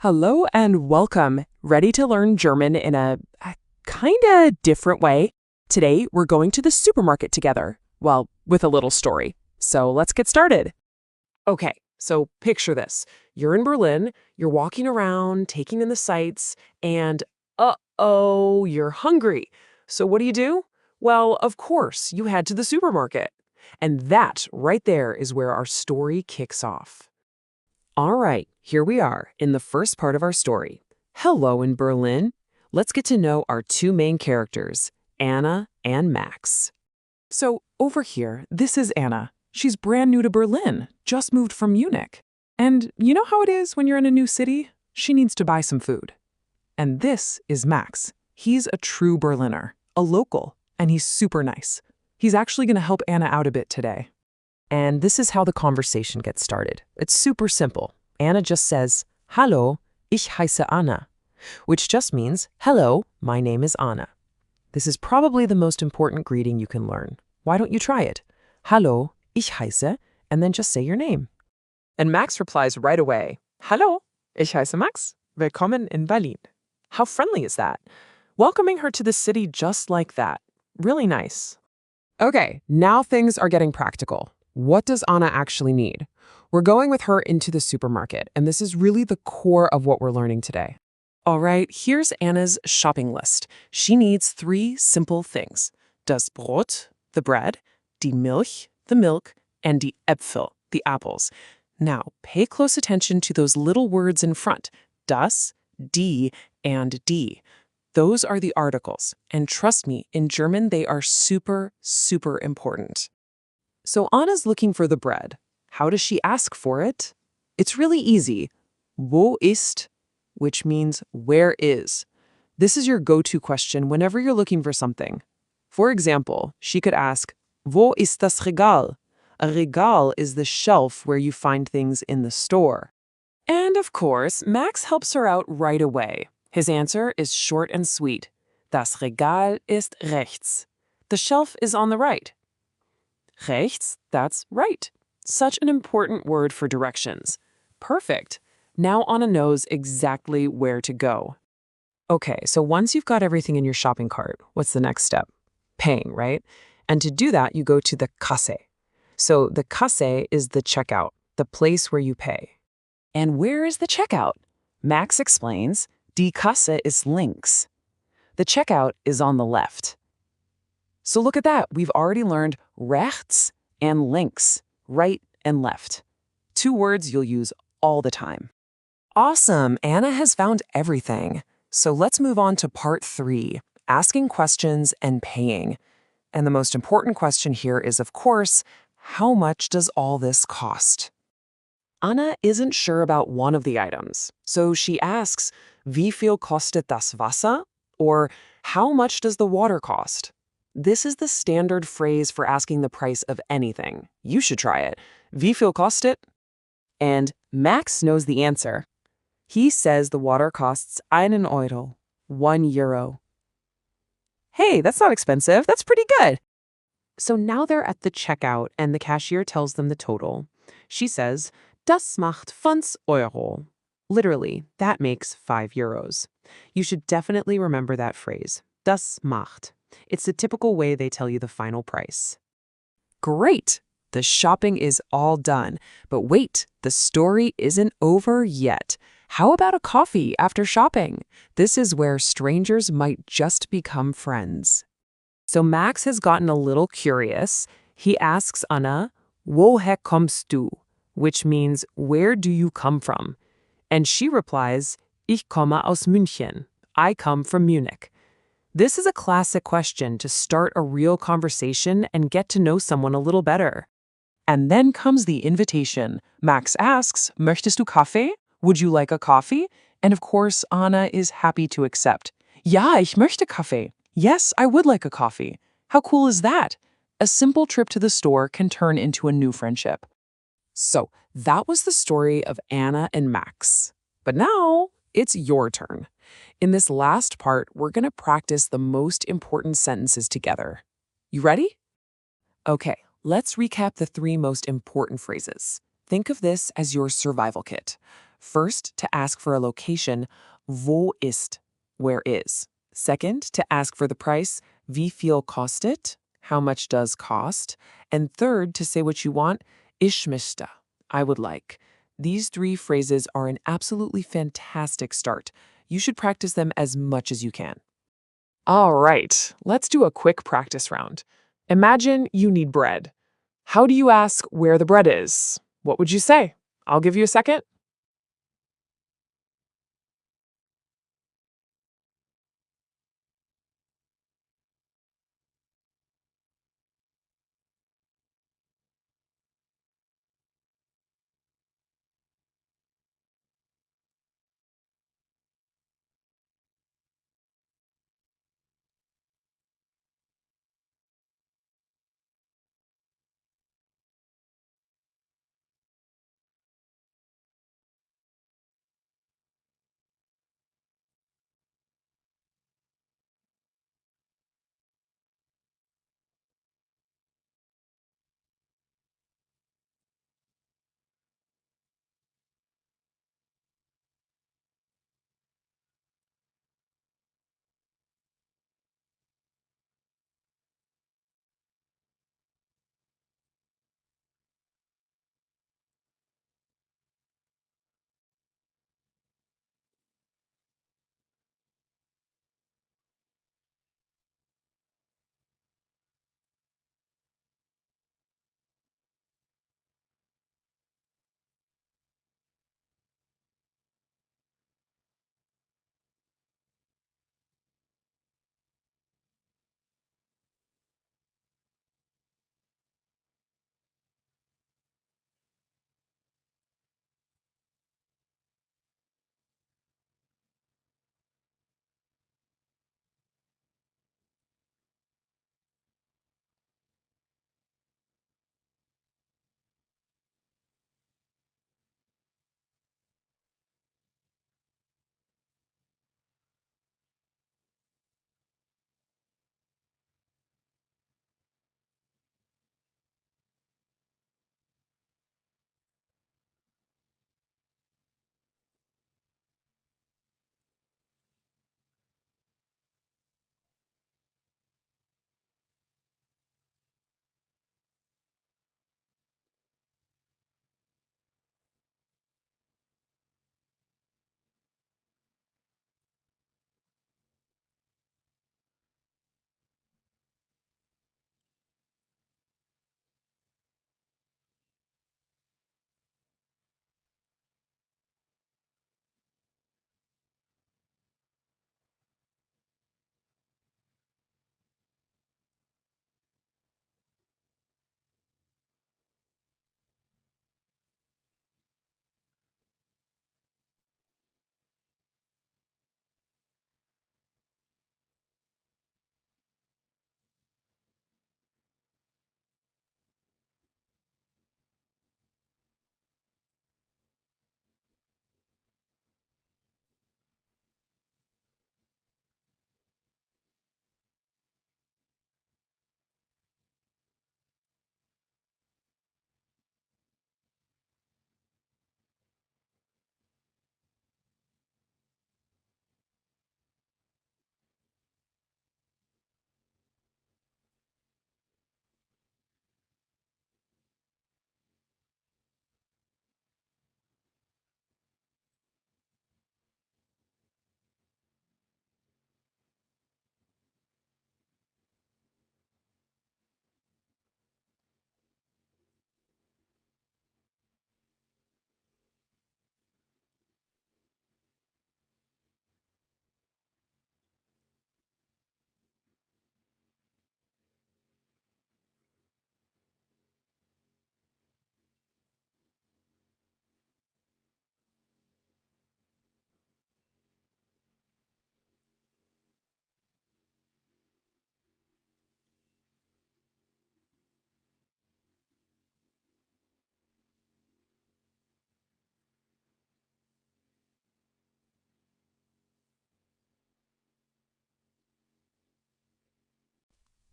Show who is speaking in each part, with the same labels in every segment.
Speaker 1: Hello and welcome. Ready to learn German in a kinda different way? Today, we're going to the supermarket together. Well, with a little story. So let's get started. Okay, so picture this. You're in Berlin, you're walking around, taking in the sights, and uh-oh, you're hungry. So what do? Well, of course, you head to the supermarket. And that right there is where our story kicks off. All right, here we are in the first part of our story. Hello in Berlin. Let's get to know our two main characters, Anna and Max. So over here, this is Anna. She's brand new to Berlin, just moved from Munich. And you know how it is when you're in a new city? She needs to buy some food. And this is Max. He's a true Berliner, a local, and he's super nice. He's actually going to help Anna out a bit today. And this is how the conversation gets started. It's super simple. Anna just says, Hallo, ich heiße Anna, which just means, hello, my name is Anna. This is probably the most important greeting you can learn. Why don't you try it? Hallo, ich heiße, and then just say your name. And Max replies right away, Hallo, ich heiße Max. Willkommen in Berlin. How friendly is that? Welcoming her to the city just like that. Really nice. Okay, now things are getting practical. What does Anna actually need? We're going with her into the supermarket, and this is really the core of what we're learning today. All right, here's Anna's shopping list. She needs 3 simple things. Das Brot, the bread, die Milch, the milk, and die Äpfel, the apples. Now, pay close attention to those little words in front, das, die, and die. Those are the articles, and trust me, in German they are super, super important. So Anna's looking for the bread. How does she ask for it? It's really easy. Wo ist, which means where is. This is your go-to question whenever you're looking for something. For example, she could ask, Wo ist das Regal? A regal is the shelf where you find things in the store. And of course, Max helps her out right away. His answer is short and sweet. Das Regal ist rechts. The shelf is on the right. Rechts, that's right. Such an important word for directions. Perfect. Now Anna knows exactly where to go. Okay, so once you've got everything in your shopping cart, what's the next step? Paying, right? And to do that, you go to the Kasse. So the Kasse is the checkout, the place where you pay. And where is the checkout? Max explains, Die Kasse ist links. The checkout is on the left. So look at that. We've already learned rechts and links, right and left. 2 words you'll use all the time. Awesome. Anna has found everything. So let's move on to part 3, asking questions and paying. And the most important question here is, of course, how much does all this cost? Anna isn't sure about one of the items. So she asks, Wie viel kostet das Wasser? Or how much does the water cost? This is the standard phrase for asking the price of anything. You should try it. Wie viel kostet? And Max knows the answer. He says the water costs einen Euro, €1. Hey, that's not expensive. That's pretty good. So now they're at the checkout and the cashier tells them the total. She says, Das macht 5 Euro. Literally, that makes €5. You should definitely remember that phrase. Das macht. It's the typical way they tell you the final price. Great! The shopping is all done. But wait, the story isn't over yet. How about a coffee after shopping? This is where strangers might just become friends. So Max has gotten a little curious. He asks Anna, Woher kommst du? Which means, where do you come from? And she replies, Ich komme aus München. I come from Munich. This is a classic question to start a real conversation and get to know someone a little better. And then comes the invitation. Max asks, Möchtest du Kaffee? Would you like a coffee? And of course, Anna is happy to accept. Ja, ich möchte Kaffee. Yes, I would like a coffee. How cool is that? A simple trip to the store can turn into a new friendship. So that was the story of Anna and Max. But now it's your turn. In this last part, we're going to practice the most important sentences together. You ready? Okay, let's recap the 3 most important phrases. Think of this as your survival kit. First, to ask for a location, wo ist, where is. Second, to ask for the price, wie viel kostet, how much does cost. And third, to say what you want, ich möchte, I would like. These three phrases are an absolutely fantastic start. You should practice them as much as you can. All right, let's do a quick practice round. Imagine you need bread. How do you ask where the bread is? What would you say? I'll give you a second.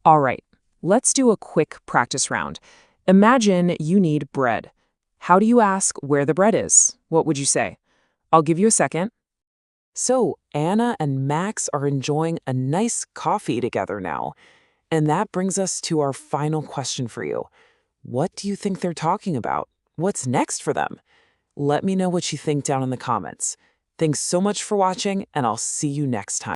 Speaker 1: All right, let's do a quick practice round. Imagine you need bread. How do you ask where the bread is? What would you say? I'll give you a second. So, Anna and Max are enjoying a nice coffee together now. And that brings us to our final question for you. What do you think they're talking about? What's next for them? Let me know what you think down in the comments. Thanks so much for watching, and I'll see you next time.